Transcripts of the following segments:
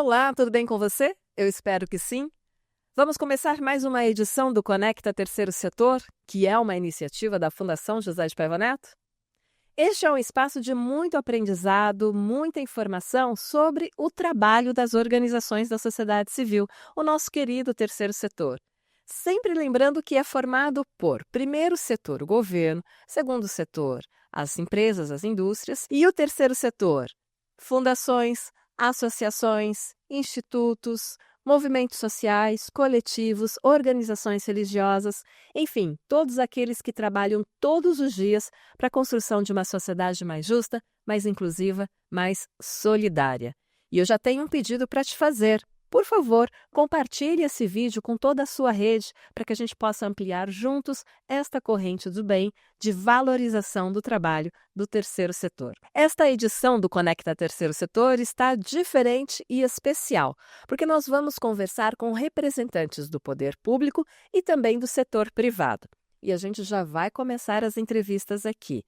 Olá, tudo bem com você? Eu espero que sim. Vamos começar mais uma edição do Conecta Terceiro Setor, que é uma iniciativa da Fundação José de Paiva Neto. Este é um espaço de muito aprendizado, muita informação sobre o trabalho das organizações da sociedade civil, o nosso querido terceiro setor. Sempre lembrando que é formado por primeiro setor, o governo, segundo setor, as empresas, as indústrias, e o terceiro setor, fundações, associações, institutos, movimentos sociais, coletivos, organizações religiosas, enfim, todos aqueles que trabalham todos os dias para a construção de uma sociedade mais justa, mais inclusiva, mais solidária. E eu já tenho um pedido para te fazer. Por favor, compartilhe esse vídeo com toda a sua rede para que a gente possa ampliar juntos esta corrente do bem de valorização do trabalho do terceiro setor. Esta edição do Conecta Terceiro Setor está diferente e especial, porque nós vamos conversar com representantes do poder público e também do setor privado. E a gente já vai começar as entrevistas aqui.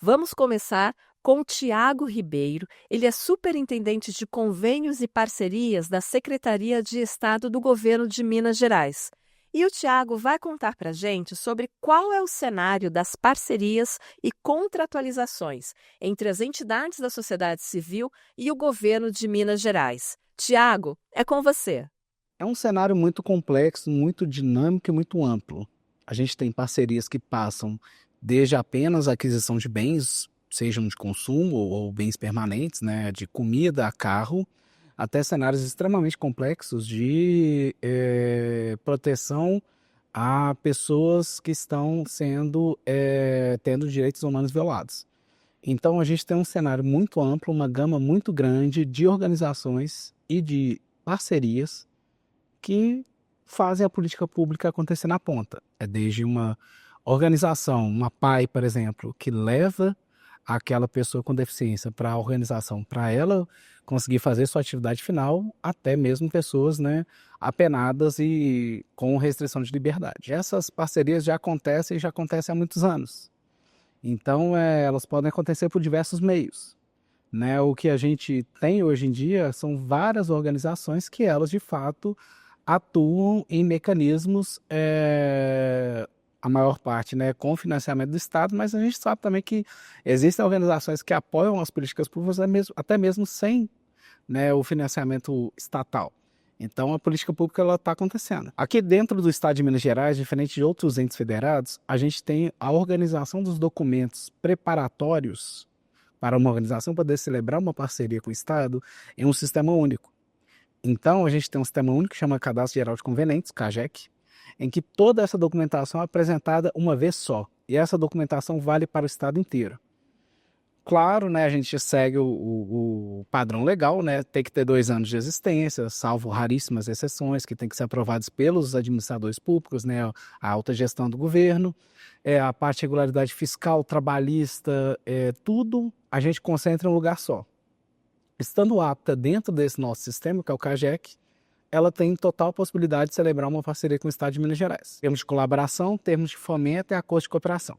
Vamos começar com Tiago Ribeiro. Ele é superintendente de convênios e parcerias da Secretaria de Estado do Governo de Minas Gerais. E o Tiago vai contar para a gente sobre qual é o cenário das parcerias e contratualizações entre as entidades da sociedade civil e o governo de Minas Gerais. Tiago, é com você. É um cenário muito complexo, muito dinâmico e muito amplo. A gente tem parcerias que passam desde apenas a aquisição de bens, sejam de consumo ou bens permanentes, né, de comida a carro, até cenários extremamente complexos de proteção a pessoas que estão tendo direitos humanos violados. Então a gente tem um cenário muito amplo, uma gama muito grande de organizações e de parcerias que fazem a política pública acontecer na ponta. É desde uma organização, uma PAI, por exemplo, que leva aquela pessoa com deficiência para a organização, para ela conseguir fazer sua atividade final, até mesmo pessoas, né, apenadas e com restrição de liberdade. Essas parcerias já acontecem há muitos anos. Então, elas podem acontecer por diversos meios. Né? O que a gente tem hoje em dia são várias organizações que elas, de fato, atuam em mecanismos, a maior parte, né, com financiamento do Estado, mas a gente sabe também que existem organizações que apoiam as políticas públicas até mesmo sem, né, o financiamento estatal. Então a política pública está acontecendo. Aqui dentro do Estado de Minas Gerais, diferente de outros entes federados, a gente tem a organização dos documentos preparatórios para uma organização poder celebrar uma parceria com o Estado em um sistema único. Então, a gente tem um sistema único que chama Cadastro Geral de Convenientes, CAGEC, em que toda essa documentação é apresentada uma vez só. E essa documentação vale para o Estado inteiro. Claro, né, a gente segue o padrão legal, né, tem que ter 2 anos de existência, salvo raríssimas exceções, que tem que ser aprovados pelos administradores públicos, né, a alta gestão do governo, a parte de regularidade fiscal, trabalhista, tudo a gente concentra em um lugar só. Estando apta dentro desse nosso sistema, que é o CAGEC, ela tem total possibilidade de celebrar uma parceria com o Estado de Minas Gerais. Termos de colaboração, termos de fomento e acordo de cooperação.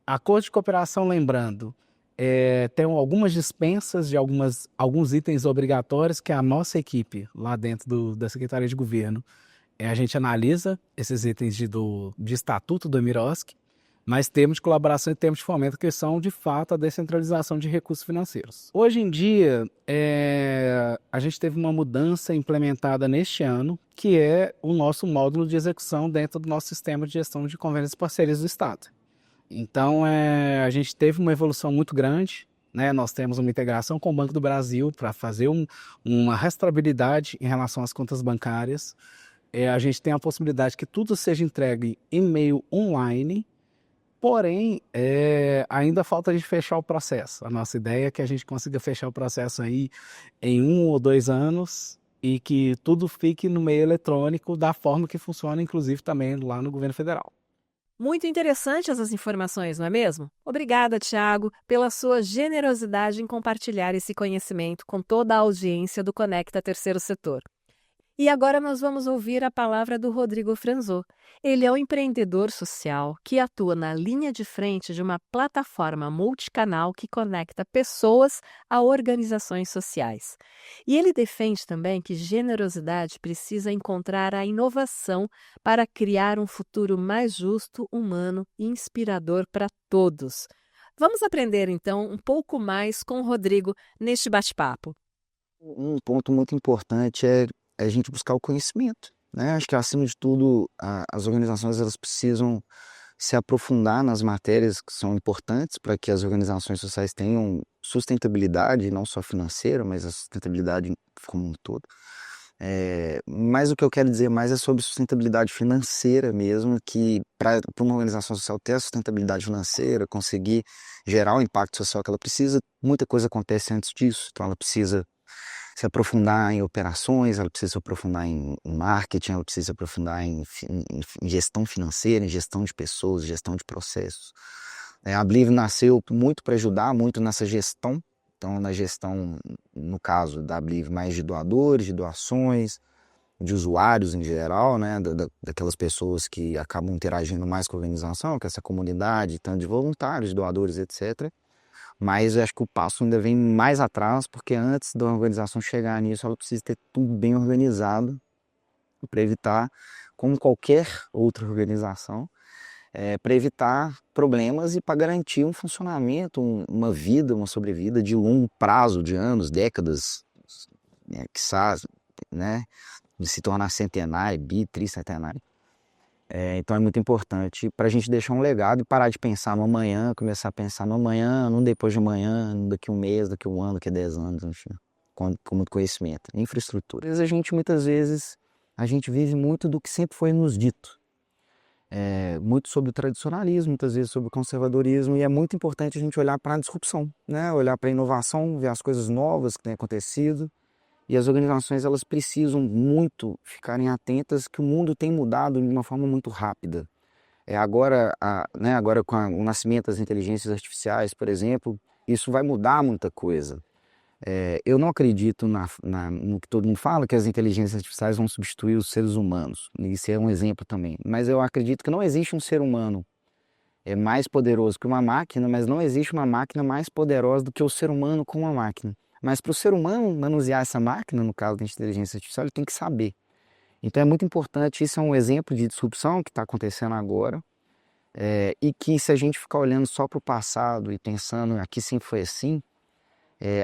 Acordo de cooperação, lembrando, tem algumas dispensas de alguns itens obrigatórios que a nossa equipe, lá dentro da Secretaria de Governo, a gente analisa esses itens de estatuto do Emirosk, mas termos de colaboração e termos de fomento que são, de fato, a descentralização de recursos financeiros. Hoje em dia, a gente teve uma mudança implementada neste ano, que é o nosso módulo de execução dentro do nosso sistema de gestão de convênios e parcerias do Estado. Então, a gente teve uma evolução muito grande, né? Nós temos uma integração com o Banco do Brasil para fazer uma rastreabilidade em relação às contas bancárias. A gente tem a possibilidade que tudo seja entregue em meio online. Porém, ainda falta de fechar o processo. A nossa ideia é que a gente consiga fechar o processo aí em 1 ou 2 anos e que tudo fique no meio eletrônico da forma que funciona, inclusive, também lá no governo federal. Muito interessantes essas informações, não é mesmo? Obrigada, Tiago, pela sua generosidade em compartilhar esse conhecimento com toda a audiência do Conecta Terceiro Setor. E agora nós vamos ouvir a palavra do Rodrigo Franzó. Ele é um empreendedor social que atua na linha de frente de uma plataforma multicanal que conecta pessoas a organizações sociais. E ele defende também que generosidade precisa encontrar a inovação para criar um futuro mais justo, humano e inspirador para todos. Vamos aprender então um pouco mais com o Rodrigo neste bate-papo. Um ponto muito importante é a gente buscar o conhecimento, né? Acho que acima de tudo as organizações elas precisam se aprofundar nas matérias que são importantes para que as organizações sociais tenham sustentabilidade, não só financeira, mas a sustentabilidade como um todo. Mas o que eu quero dizer mais é sobre sustentabilidade financeira mesmo, que para uma organização social ter a sustentabilidade financeira, conseguir gerar o impacto social que ela precisa, muita coisa acontece antes disso. Então ela precisa se aprofundar em operações, ela precisa se aprofundar em marketing, ela precisa se aprofundar em gestão financeira, em gestão de pessoas, gestão de processos. A Bliv nasceu muito para ajudar muito nessa gestão. Então, na gestão, no caso da Bliv, mais de doadores, de doações, de usuários em geral, né, daquelas pessoas que acabam interagindo mais com a organização, com essa comunidade, tanto de voluntários, doadores, etc. Mas eu acho que o passo ainda vem mais atrás, porque antes da organização chegar nisso, ela precisa ter tudo bem organizado para evitar, como qualquer outra organização, para evitar problemas e para garantir um funcionamento, uma vida, uma sobrevida de longo prazo, de anos, décadas, quiçá, né, de se tornar centenário, tricentenário. Então é muito importante para a gente deixar um legado e parar de pensar no amanhã, começar a pensar no amanhã, no depois de amanhã, daqui um mês, daqui um ano, daqui 10 anos, enfim, com muito conhecimento. Infraestrutura. A gente muitas vezes, a gente vive muito do que sempre foi nos dito. Muito sobre o tradicionalismo, muitas vezes sobre o conservadorismo, e é muito importante a gente olhar para a disrupção, né? Olhar para a inovação, ver as coisas novas que têm acontecido. E as organizações elas precisam muito ficarem atentas que o mundo tem mudado de uma forma muito rápida. Agora com o nascimento das inteligências artificiais, por exemplo, isso vai mudar muita coisa. Eu não acredito no que todo mundo fala, que as inteligências artificiais vão substituir os seres humanos. Isso é um exemplo também. Mas eu acredito que não existe um ser humano mais poderoso que uma máquina, mas não existe uma máquina mais poderosa do que o ser humano com uma máquina. Mas para o ser humano manusear essa máquina, no caso da inteligência artificial, ele tem que saber. Então é muito importante, isso é um exemplo de disrupção que está acontecendo agora, e que se a gente ficar olhando só para o passado e pensando aqui sempre foi assim,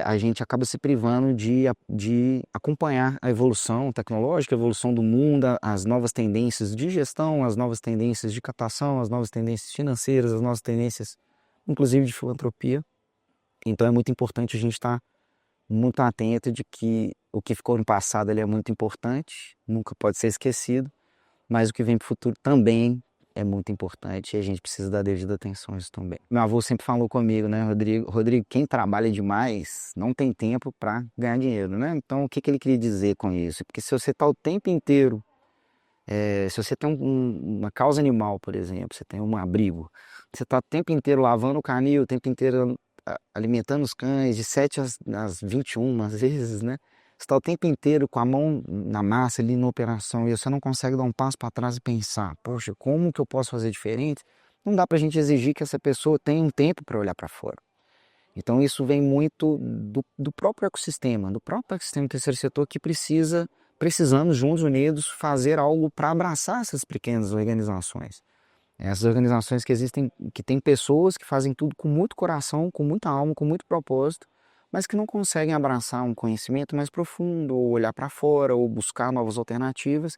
a gente acaba se privando de acompanhar a evolução tecnológica, a evolução do mundo, as novas tendências de gestão, as novas tendências de captação, as novas tendências financeiras, as novas tendências, inclusive de filantropia. Então é muito importante a gente estar muito atento de que o que ficou no passado ele é muito importante, nunca pode ser esquecido, mas o que vem para o futuro também é muito importante e a gente precisa dar devida atenção a isso também. Meu avô sempre falou comigo, né, Rodrigo, quem trabalha demais não tem tempo para ganhar dinheiro, né? Então o que ele queria dizer com isso? Porque se você está o tempo inteiro, se você tem uma causa animal, por exemplo, você tem um abrigo, você está o tempo inteiro lavando o canil, o tempo inteiro alimentando os cães de 7 às 21 às vezes, né? Você está o tempo inteiro com a mão na massa ali na operação e você não consegue dar um passo para trás e pensar, poxa, como que eu posso fazer diferente? Não dá para a gente exigir que essa pessoa tenha um tempo para olhar para fora. Então isso vem muito do próprio ecossistema do terceiro setor que precisamos juntos, unidos, fazer algo para abraçar essas pequenas organizações. Essas organizações que existem, que têm pessoas que fazem tudo com muito coração, com muita alma, com muito propósito, mas que não conseguem abraçar um conhecimento mais profundo, ou olhar para fora, ou buscar novas alternativas,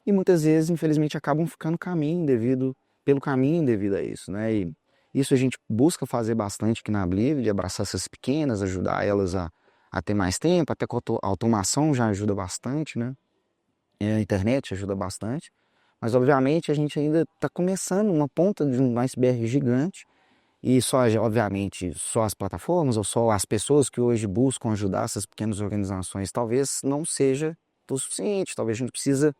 e muitas vezes, infelizmente, acabam ficando pelo caminho devido a isso, né? E isso a gente busca fazer bastante aqui na Bliv, de abraçar essas pequenas, ajudar elas a ter mais tempo, até com a automação já ajuda bastante, né? A internet ajuda bastante. Mas, obviamente, a gente ainda está começando uma ponta de um iceberg gigante e obviamente, só as plataformas ou só as pessoas que hoje buscam ajudar essas pequenas organizações talvez não seja o suficiente. Talvez a gente precisa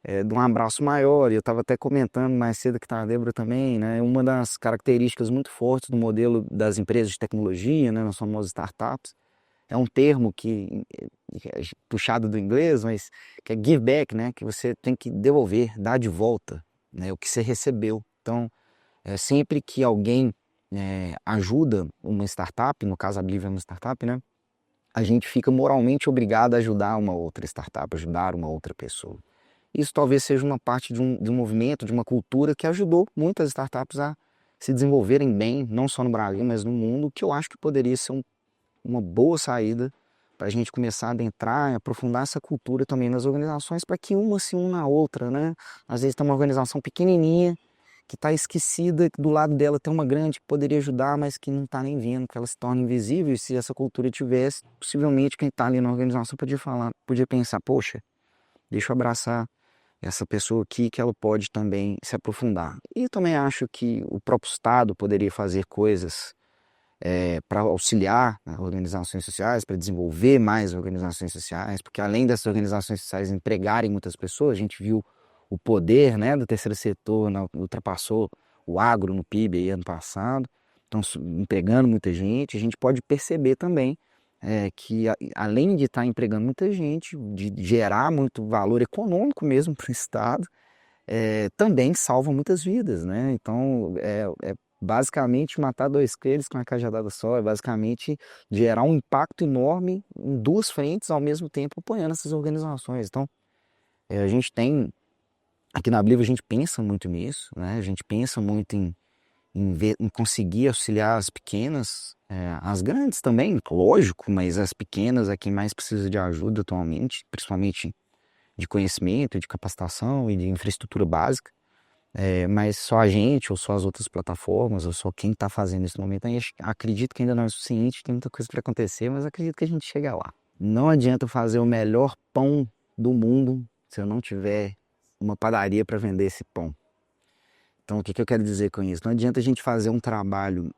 de um abraço maior. E eu estava até comentando mais cedo que tá a Débora também, né? Uma das características muito fortes do modelo das empresas de tecnologia, né, nas famosas startups, é um termo que é puxado do inglês, mas que é give back, né? Que você tem que devolver, dar de volta, né? O que você recebeu. Então, sempre que alguém ajuda uma startup, no caso a Blivia é uma startup, né? A gente fica moralmente obrigado a ajudar uma outra startup, ajudar uma outra pessoa. Isso talvez seja uma parte de um movimento, de uma cultura que ajudou muitas startups a se desenvolverem bem, não só no Brasil, mas no mundo, que eu acho que poderia ser uma boa saída para a gente começar a adentrar, aprofundar essa cultura também nas organizações, para que uma se une à outra, né? Às vezes tem uma organização pequenininha, que está esquecida, que do lado dela tem uma grande que poderia ajudar, mas que não está nem vendo, que ela se torna invisível. E se essa cultura tivesse, possivelmente quem está ali na organização podia pensar, poxa, deixa eu abraçar essa pessoa aqui que ela pode também se aprofundar. E também acho que o próprio Estado poderia fazer coisas para auxiliar as organizações sociais, para desenvolver mais organizações sociais, porque além dessas organizações sociais empregarem muitas pessoas, a gente viu o poder, né, do terceiro setor ultrapassou o agro no PIB aí ano passado, estão empregando muita gente. A gente pode perceber também que além de estar empregando muita gente, de gerar muito valor econômico mesmo para o Estado, também salva muitas vidas, né? Então é basicamente matar dois coelhos com uma cajadada só, é basicamente gerar um impacto enorme em duas frentes ao mesmo tempo apoiando essas organizações. Então a gente tem aqui na Blivia, a gente pensa muito nisso, né? A gente pensa muito em conseguir auxiliar as pequenas, as grandes também, lógico, mas as pequenas é quem mais precisa de ajuda atualmente, principalmente de conhecimento, de capacitação e de infraestrutura básica. Mas só a gente, ou só as outras plataformas, ou só quem está fazendo isso no momento, acredito que ainda não é o suficiente, tem muita coisa para acontecer, mas acredito que a gente chega lá. Não adianta fazer o melhor pão do mundo se eu não tiver uma padaria para vender esse pão. Então, o que eu quero dizer com isso? Não adianta a gente fazer um trabalho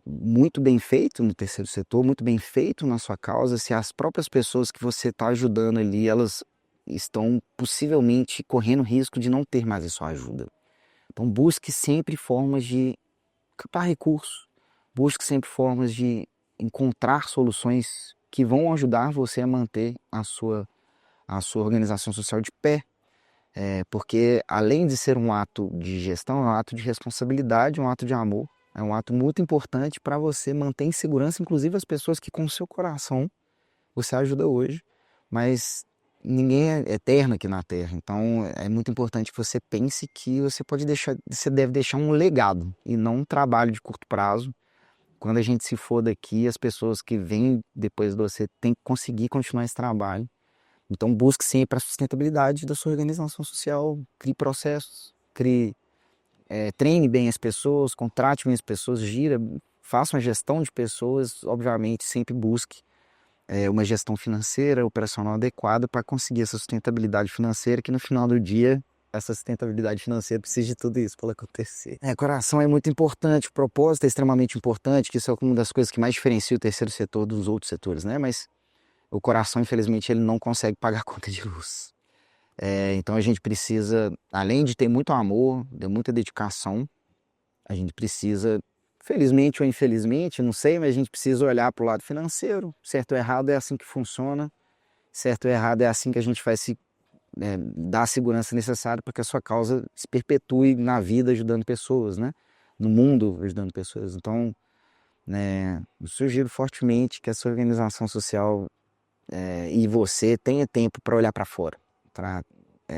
muito bem feito no terceiro setor, muito bem feito na sua causa, se as próprias pessoas que você está ajudando ali, elas estão possivelmente correndo risco de não ter mais a sua ajuda. Então, busque sempre formas de captar recursos, busque sempre formas de encontrar soluções que vão ajudar você a manter a sua organização social de pé. Porque além de ser um ato de gestão, é um ato de responsabilidade, um ato de amor, é um ato muito importante para você manter em segurança, inclusive as pessoas que com o seu coração você ajuda hoje, mas ninguém é eterno aqui na Terra, então é muito importante que você pense que você deve deixar um legado e não um trabalho de curto prazo. Quando a gente se for daqui, as pessoas que vêm depois de você têm que conseguir continuar esse trabalho. Então busque sempre a sustentabilidade da sua organização social, crie processos, treine bem as pessoas, contrate bem as pessoas, faça uma gestão de pessoas, obviamente sempre busque uma gestão financeira, operacional adequada para conseguir essa sustentabilidade financeira, que no final do dia essa sustentabilidade financeira precisa de tudo isso para acontecer. Coração é muito importante, o propósito é extremamente importante, que isso é uma das coisas que mais diferencia o terceiro setor dos outros setores, né? Mas o coração, infelizmente, ele não consegue pagar a conta de luz. Então a gente precisa, além de ter muito amor, de muita dedicação, a gente precisa, felizmente ou infelizmente, não sei, mas a gente precisa olhar para o lado financeiro. Certo ou errado é assim que funciona. Certo ou errado é assim que a gente vai dar a segurança necessária para que a sua causa se perpetue na vida ajudando pessoas, né? No mundo ajudando pessoas. Então, eu sugiro fortemente que essa organização social e você tenha tempo para olhar para fora, para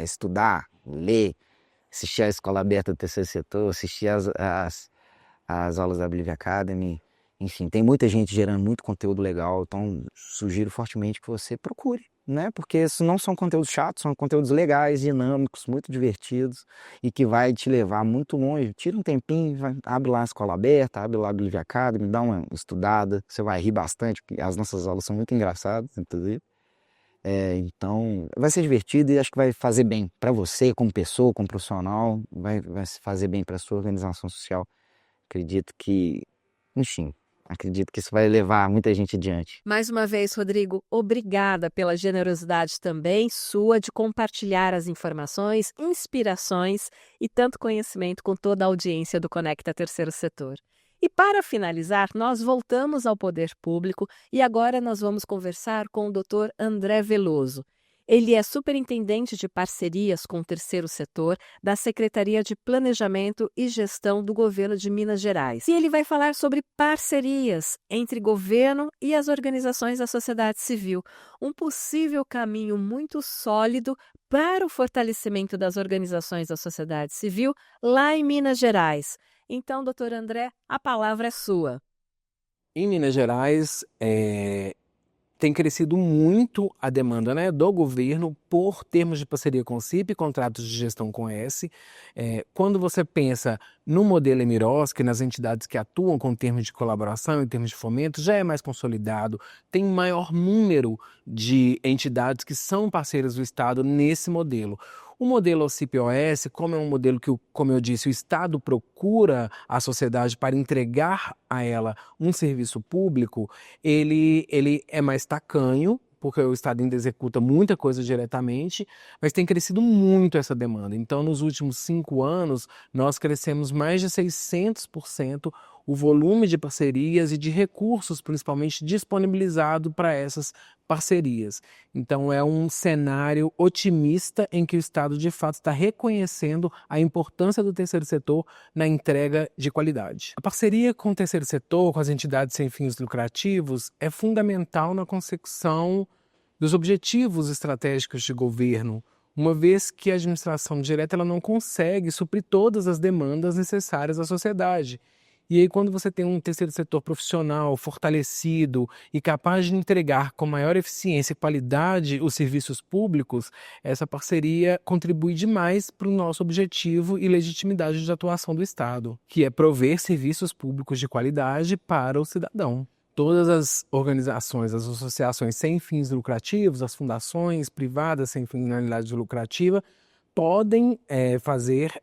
estudar, ler, assistir à escola aberta do terceiro setor, assistir às aulas da Blivia Academy. Enfim, tem muita gente gerando muito conteúdo legal, então sugiro fortemente que você procure, né? Porque isso não são conteúdos chatos, são conteúdos legais, dinâmicos, muito divertidos e que vai te levar muito longe. Tira um tempinho, abre lá a escola aberta, abre lá a Blivia Academy, dá uma estudada, você vai rir bastante, porque as nossas aulas são muito engraçadas, inclusive. Então, vai ser divertido e acho que vai fazer bem para você, como pessoa, como profissional, vai fazer bem para a sua organização social. Acredito que isso vai levar muita gente adiante. Mais uma vez, Rodrigo, obrigada pela generosidade também sua de compartilhar as informações, inspirações e tanto conhecimento com toda a audiência do Conecta Terceiro Setor. E para finalizar, nós voltamos ao poder público e agora nós vamos conversar com o Dr. André Veloso. Ele é superintendente de parcerias com o terceiro setor da Secretaria de Planejamento e Gestão do Governo de Minas Gerais. E ele vai falar sobre parcerias entre governo e as organizações da sociedade civil, um possível caminho muito sólido para o fortalecimento das organizações da sociedade civil lá em Minas Gerais. Então, doutor André, a palavra é sua. Em Minas Gerais, tem crescido muito a demanda, né, do governo por termos de parceria com o CIP, contratos de gestão com S. Quando você pensa no modelo Emiroski, nas entidades que atuam com termos de colaboração e termos de fomento, já é mais consolidado, tem maior número de entidades que são parceiras do Estado nesse modelo. O modelo OCIP-OS, como é um modelo que, como eu disse, o Estado procura a sociedade para entregar a ela um serviço público, ele é mais tacanho, porque o Estado ainda executa muita coisa diretamente, mas tem crescido muito essa demanda. Então, nos últimos 5 anos, nós crescemos mais de 600% o volume de parcerias e de recursos, principalmente, disponibilizado para essas parcerias. Então, é um cenário otimista em que o Estado, de fato, está reconhecendo a importância do terceiro setor na entrega de qualidade. A parceria com o terceiro setor, com as entidades sem fins lucrativos, é fundamental na consecução dos objetivos estratégicos de governo, uma vez que a administração direta ela não consegue suprir todas as demandas necessárias à sociedade. E aí, quando você tem um terceiro setor profissional, fortalecido e capaz de entregar com maior eficiência e qualidade os serviços públicos, essa parceria contribui demais para o nosso objetivo e legitimidade de atuação do Estado, que é prover serviços públicos de qualidade para o cidadão. Todas as organizações, as associações sem fins lucrativos, as fundações privadas sem finalidade lucrativa, podem fazer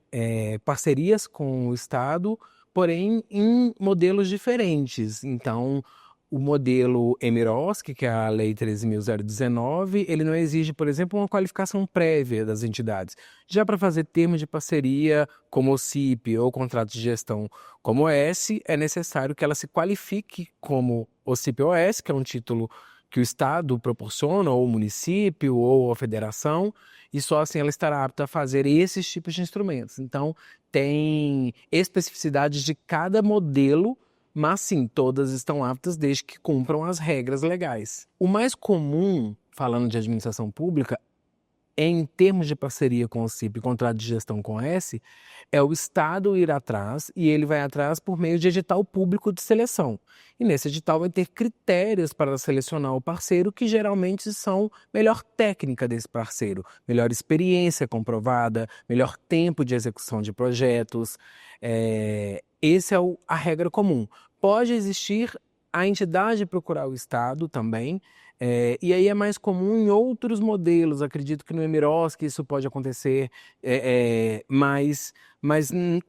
parcerias com o Estado, porém em modelos diferentes. Então, o modelo Emiroski, que é a Lei 13.019, ele não exige, por exemplo, uma qualificação prévia das entidades. Já para fazer termos de parceria como o CIP ou contrato de gestão como o S, é necessário que ela se qualifique como o CIP-OS, que é um título que o Estado proporciona, ou o município, ou a federação, e só assim ela estará apta a fazer esses tipos de instrumentos. Então, tem especificidades de cada modelo, mas sim, todas estão aptas desde que cumpram as regras legais. O mais comum, falando de administração pública, em termos de parceria com o CIP e contrato de gestão com S, é o Estado ir atrás, e ele vai atrás por meio de edital público de seleção. E nesse edital vai ter critérios para selecionar o parceiro, que geralmente são melhor técnica desse parceiro, melhor experiência comprovada, melhor tempo de execução de projetos. Essa é a regra comum. Pode existir a entidade procurar o Estado também, e aí é mais comum em outros modelos. Acredito que no Emiroski isso pode acontecer, mas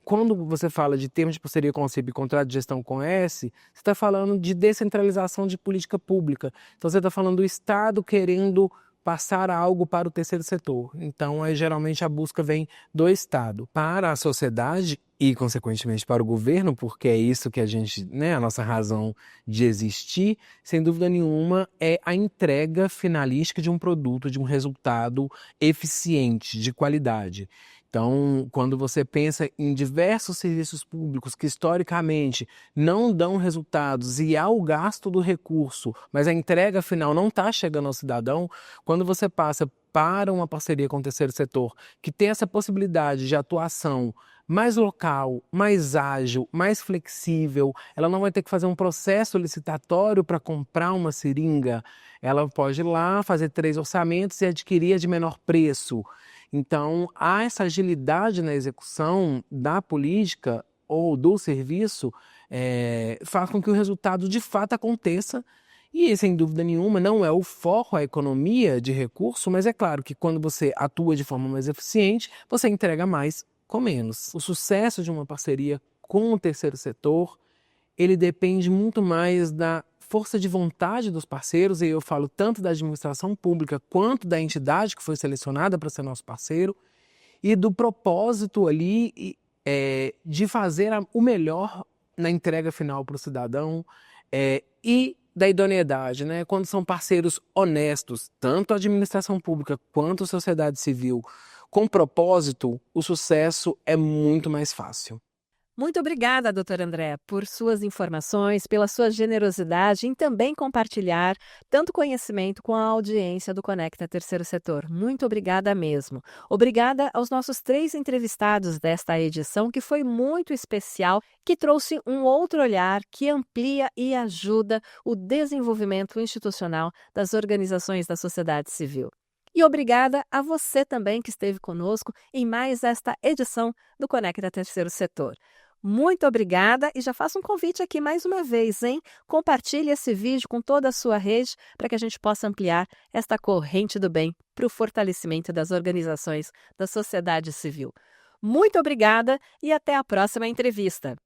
quando você fala de termos de parceria com o CIP e contrato de gestão com S, você está falando de descentralização de política pública. Então você está falando do Estado querendo passar algo para o terceiro setor. Então, geralmente a busca vem do Estado para a sociedade e, consequentemente, para o governo, porque é isso que a nossa razão de existir, sem dúvida nenhuma, é a entrega finalística de um produto, de um resultado eficiente, de qualidade. Então, quando você pensa em diversos serviços públicos que historicamente não dão resultados e há o gasto do recurso, mas a entrega final não está chegando ao cidadão, quando você passa para uma parceria com o terceiro setor, que tem essa possibilidade de atuação mais local, mais ágil, mais flexível, ela não vai ter que fazer um processo licitatório para comprar uma seringa, ela pode ir lá fazer 3 orçamentos e adquirir a de menor preço. Então, há essa agilidade na execução da política ou do serviço, faz com que o resultado de fato aconteça. E, sem dúvida nenhuma, não é o foco, a economia de recurso, mas é claro que quando você atua de forma mais eficiente, você entrega mais com menos. O sucesso de uma parceria com o terceiro setor, ele depende muito mais da força de vontade dos parceiros, e eu falo tanto da administração pública quanto da entidade que foi selecionada para ser nosso parceiro, e do propósito ali de fazer o melhor na entrega final para o cidadão, e da idoneidade, né? Quando são parceiros honestos, tanto a administração pública quanto a sociedade civil, com propósito, o sucesso é muito mais fácil. Muito obrigada, doutor André, por suas informações, pela sua generosidade em também compartilhar tanto conhecimento com a audiência do Conecta Terceiro Setor. Muito obrigada mesmo. Obrigada aos nossos 3 entrevistados desta edição, que foi muito especial, que trouxe um outro olhar que amplia e ajuda o desenvolvimento institucional das organizações da sociedade civil. E obrigada a você também que esteve conosco em mais esta edição do Conecta Terceiro Setor. Muito obrigada e já faço um convite aqui mais uma vez, hein? Compartilhe esse vídeo com toda a sua rede para que a gente possa ampliar esta corrente do bem para o fortalecimento das organizações da sociedade civil. Muito obrigada e até a próxima entrevista.